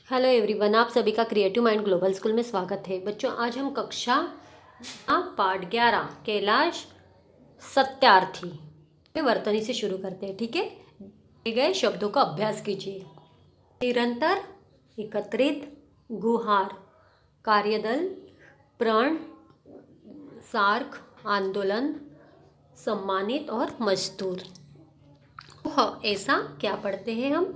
Hello everyone, आप सभी का क्रिएटिव माइंड ग्लोबल स्कूल में स्वागत है। बच्चों, आज हम कक्षा पाठ 11 कैलाश सत्यार्थी में वर्तनी से शुरू करते हैं। ठीक है, दिए गए शब्दों का अभ्यास कीजिए। निरंतर, एकत्रित, गुहार, कार्यदल, प्रण, सार्क, आंदोलन, सम्मानित और मजदूर। ऐसा क्या पढ़ते हैं हम?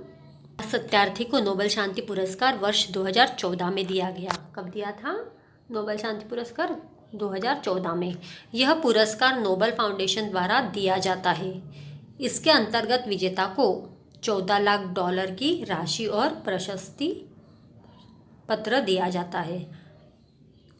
सत्यार्थी को नोबेल शांति पुरस्कार वर्ष 2014 में दिया गया। कब दिया था नोबेल शांति पुरस्कार? 2014 में। यह पुरस्कार नोबेल फाउंडेशन द्वारा दिया जाता है। इसके अंतर्गत विजेता को 14 लाख डॉलर की राशि और प्रशस्ति पत्र दिया जाता है।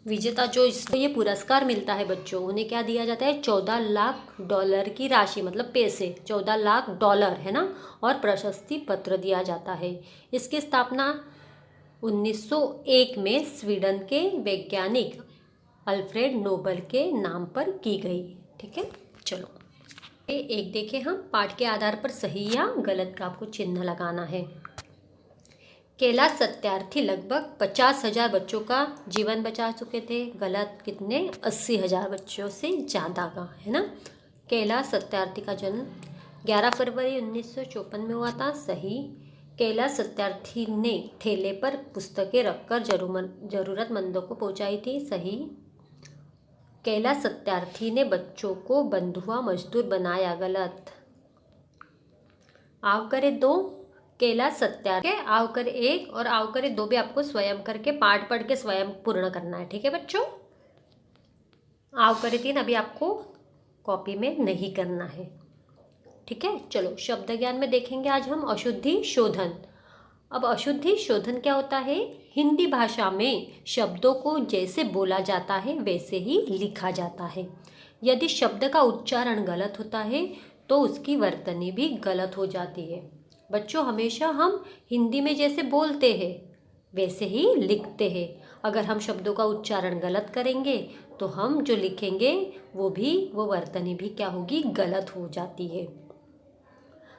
विजेता जो इसको ये पुरस्कार मिलता है बच्चों, उन्हें क्या दिया जाता है? 14 लाख डॉलर की राशि, मतलब पैसे, 14 लाख डॉलर है ना, और प्रशस्ति पत्र दिया जाता है। इसकी स्थापना 1901 में स्वीडन के वैज्ञानिक अल्फ्रेड नोबेल के नाम पर की गई। ठीक है, चलो एक देखें हम। पाठ के आधार पर सही या गलत का आपको चिन्ह लगाना है। कैलाश सत्यार्थी लगभग 50,000 बच्चों का जीवन बचा चुके थे। गलत कितने? 80,000 बच्चों से ज़्यादा का, है ना। कैलाश सत्यार्थी का जन्म 11 फरवरी 1954 में हुआ था। सही। कैलाश सत्यार्थी ने ठेले पर पुस्तकें रखकर ज़रूरतमंदों को पहुंचाई थी। सही। कैलाश सत्यार्थी ने बच्चों को बंधुआ मजदूर बनाया। गलत। आव करे 2, कैलाश सत्यार्थी आव करे 1 और आव करे 2 भी आपको स्वयं करके पाठ पढ़ के स्वयं पूर्ण करना है। ठीक है बच्चों। आव करे 3 अभी आपको कॉपी में नहीं करना है। ठीक है, चलो शब्द ज्ञान में देखेंगे आज हम अशुद्धि शोधन। अब अशुद्धि शोधन क्या होता है? हिंदी भाषा में शब्दों को जैसे बोला जाता है वैसे ही लिखा जाता है। यदि शब्द का उच्चारण गलत होता है तो उसकी वर्तनी भी गलत हो जाती है। बच्चों, हमेशा हम हिंदी में जैसे बोलते हैं वैसे ही लिखते हैं। अगर हम शब्दों का उच्चारण गलत करेंगे तो हम जो लिखेंगे वो वर्तनी भी क्या होगी? गलत हो जाती है।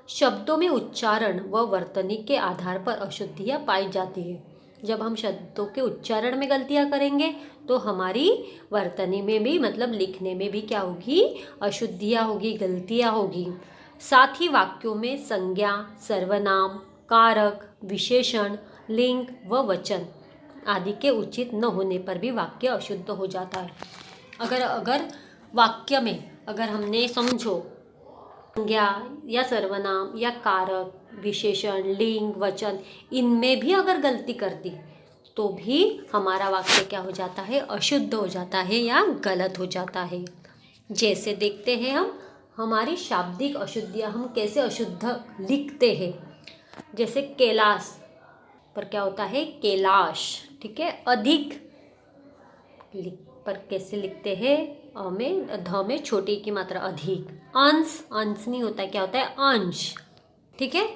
शब्दों में उच्चारण व वर्तनी के आधार पर अशुद्धियाँ पाई जाती है। जब हम शब्दों के उच्चारण में गलतियाँ करेंगे तो हमारी वर्तनी में भी, मतलब लिखने में भी क्या होगी? अशुद्धियाँ होगी, गलतियाँ होगी। साथ ही वाक्यों में संज्ञा, सर्वनाम, कारक, विशेषण, लिंग व वचन आदि के उचित न होने पर भी वाक्य अशुद्ध हो जाता है। अगर वाक्य में अगर हमने समझो संज्ञा या सर्वनाम या कारक, विशेषण, लिंग, वचन, इनमें भी अगर गलती कर दी तो भी हमारा वाक्य क्या हो जाता है? अशुद्ध हो जाता है या गलत हो जाता है। जैसे देखते हैं हम हमारी शाब्दिक अशुद्धियाँ, हम कैसे अशुद्ध लिखते हैं। जैसे कैलाश पर क्या होता है? कैलाश। ठीक है, अधिक पर कैसे लिखते हैं? अ में, ध में छोटी की मात्रा अधिक। अंश, अंश नहीं होता, क्या होता है? अंश। ठीक है,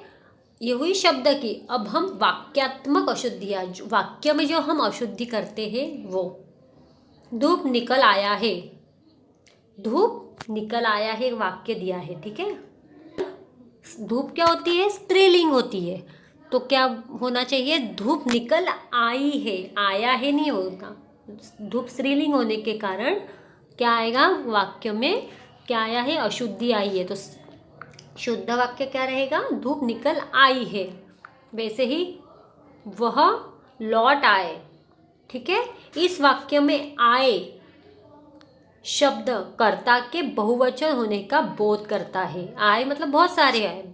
ये हुई शब्द की। अब हम वाक्यात्मक अशुद्धियाँ, वाक्य में जो हम अशुद्धि करते हैं वो। धूप निकल आया है, धूप निकल आया है वाक्य दिया है। ठीक है, धूप क्या होती है? स्त्रीलिंग होती है, तो क्या होना चाहिए? धूप निकल आई है, आया है नहीं होगा। धूप स्त्रीलिंग होने के कारण क्या आएगा वाक्य में? क्या आया है? अशुद्धि आई है। तो शुद्ध वाक्य क्या रहेगा? धूप निकल आई है। वैसे ही वह लौट आए। ठीक है, इस वाक्य में आए शब्द कर्ता के बहुवचन होने का बोध करता है। आए मतलब बहुत सारे आए,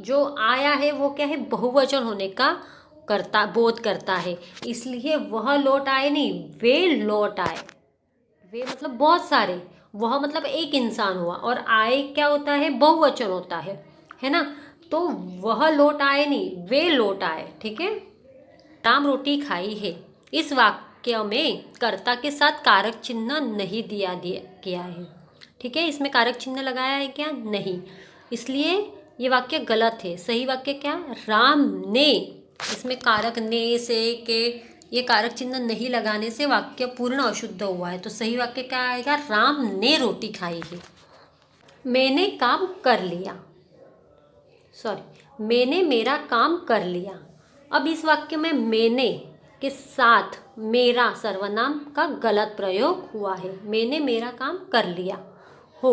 जो आया है वो क्या है? बहुवचन होने का करता बोध करता है। इसलिए वह लौट आए नहीं, वे लौट आए। वे मतलब बहुत सारे, वह मतलब एक इंसान हुआ, और आए क्या होता है? बहुवचन होता है ना। तो वह लौट आए नहीं, वे लौट आए। ठीक है, राम रोटी खाई है, इस वाक्य में कर्ता के साथ कारक चिन्ह नहीं दिया गया है। ठीक है, इसमें कारक चिन्ह लगाया है क्या? नहीं, इसलिए ये वाक्य गलत है। सही वाक्य क्या? राम ने। इसमें कारक ने से के ये कारक चिन्ह नहीं लगाने से वाक्य पूर्ण अशुद्ध हुआ है। तो सही वाक्य क्या आएगा? राम ने रोटी खाई है। मैंने काम कर लिया, मैंने मेरा काम कर लिया। अब इस वाक्य में मैंने के साथ मेरा सर्वनाम का गलत प्रयोग हुआ है। मैंने मेरा काम कर लिया हो,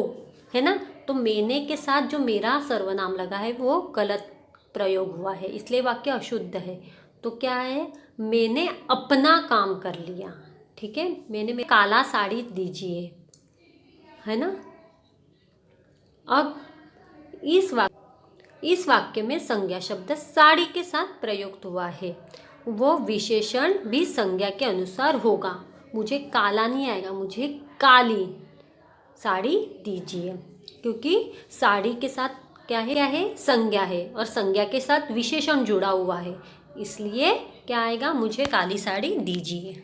है ना, तो मैंने के साथ जो मेरा सर्वनाम लगा है वो गलत प्रयोग हुआ है, इसलिए वाक्य अशुद्ध है। तो क्या है, मैंने अपना काम कर लिया। ठीक है, मैंने काला साड़ी दीजिए, है ना। अब इस वाक्य में संज्ञा शब्द साड़ी के साथ प्रयुक्त हुआ है। वो विशेषण भी संज्ञा के अनुसार होगा। मुझे काला नहीं आएगा, मुझे काली साड़ी दीजिए, क्योंकि साड़ी के साथ क्या है, संज्ञा है, और संज्ञा के साथ विशेषण जुड़ा हुआ है, इसलिए क्या आएगा, मुझे काली साड़ी दीजिए।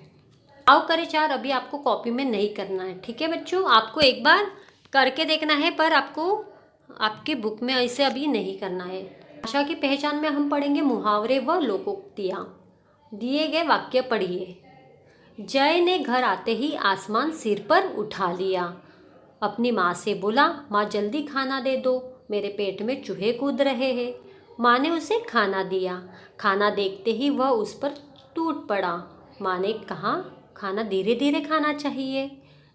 आओ करें 4 अभी आपको कॉपी में नहीं करना है। ठीक है बच्चों, आपको एक बार करके देखना है, पर आपको आपकी बुक में ऐसे अभी नहीं करना है। भाषा की पहचान में हम पढ़ेंगे मुहावरे व लोकोक्तियाँ। दिए गए वाक्य पढ़िए। जय ने घर आते ही आसमान सिर पर उठा लिया। अपनी माँ से बोला, माँ जल्दी खाना दे दो, मेरे पेट में चूहे कूद रहे हैं। माँ ने उसे खाना दिया। खाना देखते ही वह उस पर टूट पड़ा। माँ ने कहा, खाना धीरे धीरे खाना चाहिए।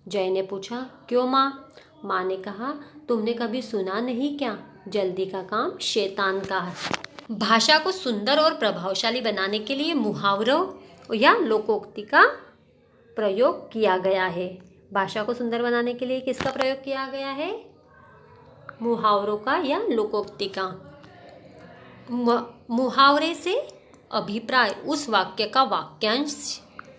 जय ने पूछा, क्यों माँ? माँ ने कहा, तुमने कभी सुना नहीं क्या, जल्दी का काम शैतान का है। भाषा को सुंदर और प्रभावशाली बनाने के लिए मुहावरों या लोकोक्ति का प्रयोग किया गया है। भाषा को सुंदर बनाने के लिए किसका प्रयोग किया गया है? मुहावरों का या लोकोक्ति का। मुहावरे से अभिप्राय उस वाक्य का वाक्यांश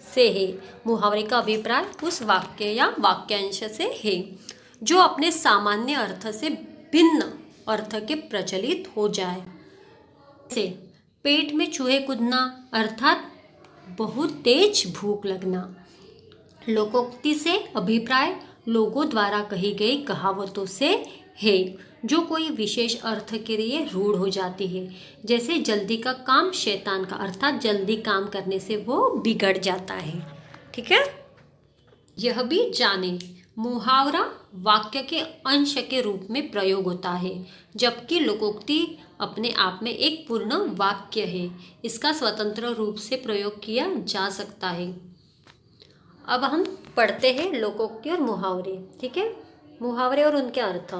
से है। मुहावरे का अभिप्राय उस वाक्य या वाक्यांश से है जो अपने सामान्य अर्थ से भिन्न अर्थ के प्रचलित हो जाए। से पेट में चूहे कूदना अर्थात बहुत तेज भूख लगना। लोकोक्ति से अभिप्राय लोगों द्वारा कही गई कहावतों से है जो कोई विशेष अर्थ के लिए रूढ़ हो जाती है। जैसे जल्दी का काम शैतान का, अर्थात जल्दी काम करने से वो बिगड़ जाता है। ठीक है, यह भी जाने मुहावरा वाक्य के अंश के रूप में प्रयोग होता है, जबकि लोकोक्ति अपने आप में एक पूर्ण वाक्य है। इसका स्वतंत्र रूप से प्रयोग किया जा सकता है। अब हम पढ़ते हैं लोकोक्ति और मुहावरे। ठीक है, मुहावरे और उनके अर्थ।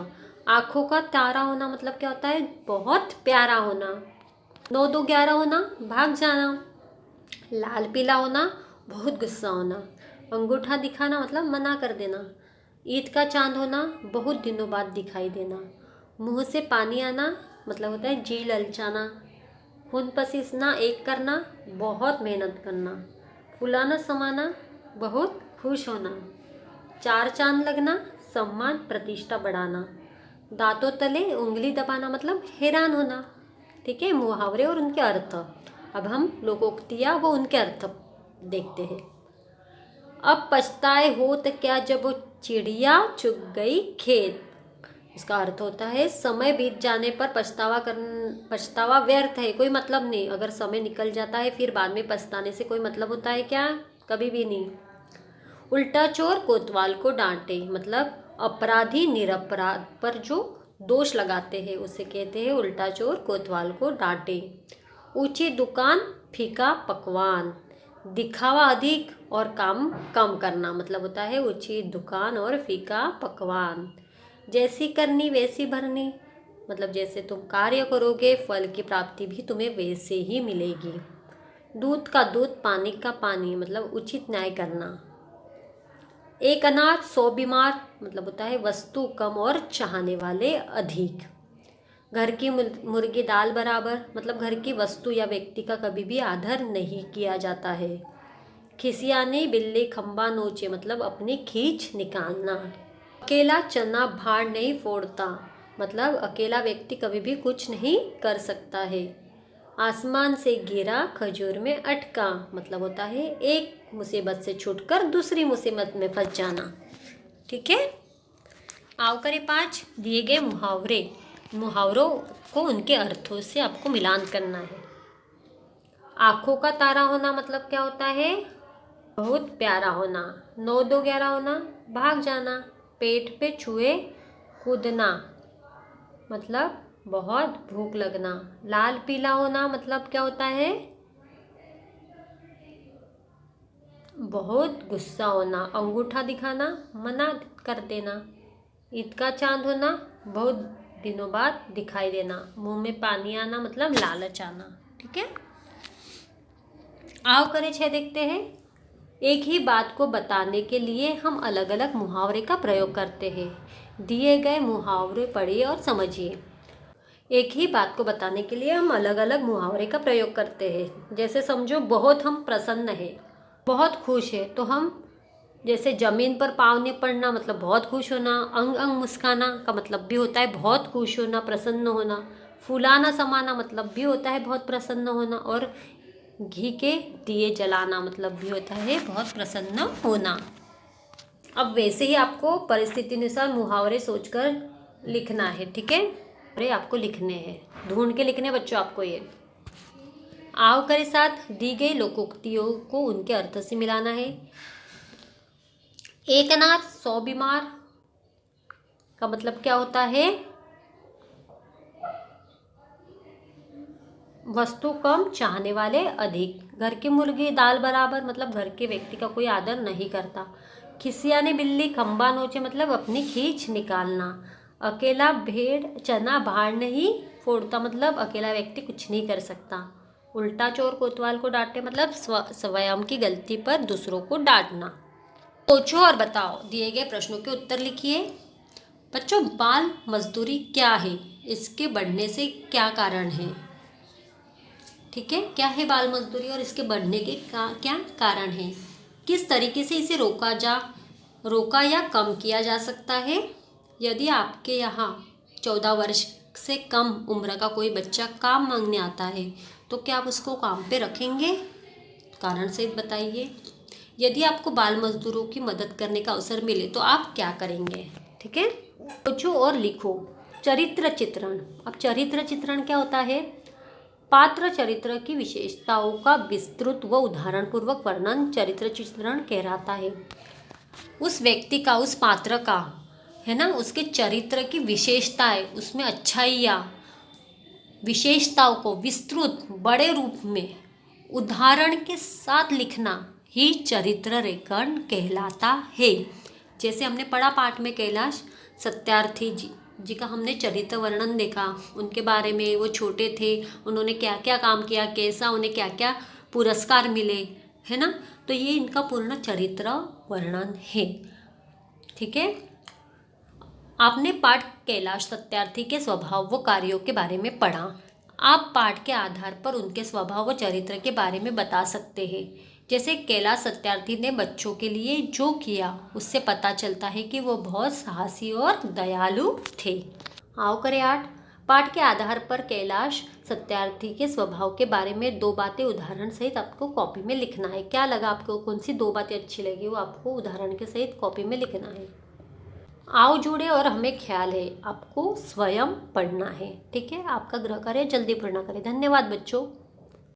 आँखों का तारा होना मतलब क्या होता है? बहुत प्यारा होना। 9 2 11 होना, भाग जाना। लाल पीला होना, बहुत गुस्सा होना। अंगूठा दिखाना मतलब मना कर देना। ईद का चांद होना, बहुत दिनों बाद दिखाई देना। मुंह से पानी आना मतलब होता है जी ललचाना। खून पसीना एक करना, बहुत मेहनत करना। फुलाना समाना, बहुत खुश होना। 4 चांद लगना, सम्मान प्रतिष्ठा बढ़ाना। दांतों तले उंगली दबाना मतलब हैरान होना। ठीक है, मुहावरे और उनके अर्थ। अब हम लोकोक्तियाँ व उनके अर्थ देखते हैं। अब पछताए हो तो क्या जब वो चिड़िया चुग गई खेत। इसका अर्थ होता है समय बीत जाने पर पछतावा व्यर्थ है, कोई मतलब नहीं। अगर समय निकल जाता है फिर बाद में पछताने से कोई मतलब होता है क्या? कभी भी नहीं। उल्टा चोर कोतवाल को डांटे मतलब अपराधी निरपराध पर जो दोष लगाते हैं उसे कहते हैं उल्टा चोर कोतवाल को डांटे। ऊंची दुकान फीका पकवान, दिखावा अधिक और काम कम करना मतलब होता है ऊंची दुकान और फीका पकवान। जैसी करनी वैसी भरनी मतलब जैसे तुम कार्य करोगे फल की प्राप्ति भी तुम्हें वैसे ही मिलेगी। दूध का दूध पानी का पानी मतलब उचित न्याय करना। एक अनार 100 बीमार मतलब होता है वस्तु कम और चाहने वाले अधिक। घर की मुर्गी दाल बराबर मतलब घर की वस्तु या व्यक्ति का कभी भी आदर नहीं किया जाता है। खिसियाने बिल्ली खंबा नोचे मतलब अपनी खींच निकालना। अकेला चना भाड़ नहीं फोड़ता मतलब अकेला व्यक्ति कभी भी कुछ नहीं कर सकता है। आसमान से गिरा खजूर में अटका मतलब होता है एक मुसीबत से छूटकर दूसरी मुसीबत में फंस जाना। ठीक है, आओ करें 5 दिए गए मुहावरों को उनके अर्थों से आपको मिलान करना है। आँखों का तारा होना मतलब क्या होता है? बहुत प्यारा होना। 9 2 11 होना, भाग जाना। पेट पे चूहे कूदना मतलब बहुत भूख लगना। लाल पीला होना मतलब क्या होता है? बहुत गुस्सा होना, अंगूठा दिखाना, मना कर देना। ईद का चांद होना, बहुत दिनों बाद दिखाई देना। मुंह में पानी आना मतलब लालच आना। ठीक है। आओ करें 6 देखते हैं। एक ही बात को बताने के लिए हम अलग अलग मुहावरे का प्रयोग करते हैं। दिए गए मुहावरे पढ़िए और समझिए। एक ही बात को बताने के लिए हम अलग अलग मुहावरे का प्रयोग करते हैं। जैसे समझो, बहुत हम प्रसन्न हैं, बहुत खुश है, तो हम जैसे जमीन पर पाँव नहीं पड़ना मतलब बहुत खुश होना। अंग अंग मुस्काना का मतलब भी होता है बहुत खुश होना, प्रसन्न होना। फुलाना समाना मतलब भी होता है बहुत प्रसन्न होना। और घी के दिए जलाना मतलब भी होता है बहुत प्रसन्न होना। अब वैसे ही आपको परिस्थिति अनुसार मुहावरे सोचकर लिखना है। ठीक है। मुहावरे आपको लिखने हैं, ढूंढ के लिखने बच्चों आपको। ये आओ करे साथ दी गई लोकोक्तियों को उनके अर्थ से मिलाना है। एक अनार 100 बीमार का मतलब क्या होता है? वस्तु कम, चाहने वाले अधिक। घर की मुर्गी दाल बराबर मतलब घर के व्यक्ति का कोई आदर नहीं करता। खिसियाने बिल्ली खंबा नोचे मतलब अपनी खींच निकालना। अकेला भेड़ चना भाड़ नहीं फोड़ता मतलब अकेला व्यक्ति कुछ नहीं कर सकता। उल्टा चोर कोतवाल को डांटे मतलब स्वयं की गलती पर दूसरों को डांटना। सोचो और बताओ। दिए गए प्रश्नों के उत्तर लिखिए। बच्चों, बाल मजदूरी क्या है? इसके बढ़ने से क्या कारण है? ठीक है, क्या है बाल मजदूरी और इसके बढ़ने के क्या कारण है? किस तरीके से इसे रोका या कम किया जा सकता है? यदि आपके यहाँ 14 वर्ष से कम उम्र का कोई बच्चा काम मांगने आता है तो क्या आप उसको काम पे रखेंगे? कारण सहित बताइए। यदि आपको बाल मजदूरों की मदद करने का अवसर मिले तो आप क्या करेंगे? ठीक है। सोचो और लिखो। चरित्र चित्रण। अब चरित्र चित्रण क्या होता है? पात्र चरित्र की विशेषताओं का विस्तृत व उदाहरण पूर्वक वर्णन चरित्र चित्रण कहलाता है। उस व्यक्ति का, उस पात्र का, है ना, उसके चरित्र की विशेषताएं, उसमें अच्छाइयाँ, विशेषताओं को विस्तृत बड़े रूप में उदाहरण के साथ लिखना ही चरित्र रेखन कहलाता है। जैसे हमने पढ़ा पाठ में कैलाश सत्यार्थी जी का हमने चरित्र वर्णन देखा, उनके बारे में। वो छोटे थे, उन्होंने क्या क्या काम किया, कैसा उन्हें क्या क्या पुरस्कार मिले, है ना। तो ये इनका पूर्ण चरित्र वर्णन है। ठीक है। आपने पाठ कैलाश सत्यार्थी के स्वभाव व कार्यों के बारे में पढ़ा। आप पाठ के आधार पर उनके स्वभाव व चरित्र के बारे में बता सकते हैं। जैसे कैलाश सत्यार्थी ने बच्चों के लिए जो किया उससे पता चलता है कि वो बहुत साहसी और दयालु थे। आओ करें 8। पाठ के आधार पर कैलाश सत्यार्थी के स्वभाव के बारे में 2 बातें उदाहरण सहित आपको कॉपी में लिखना है। क्या लगा आपको? कौन सी 2 बातें अच्छी लगी वो आपको उदाहरण के सहित कॉपी में लिखना है। आओ जुड़े और हमें ख्याल है आपको स्वयं पढ़ना है। ठीक है। आपका गृह कार्य जल्दी पूर्ण करें। धन्यवाद बच्चों।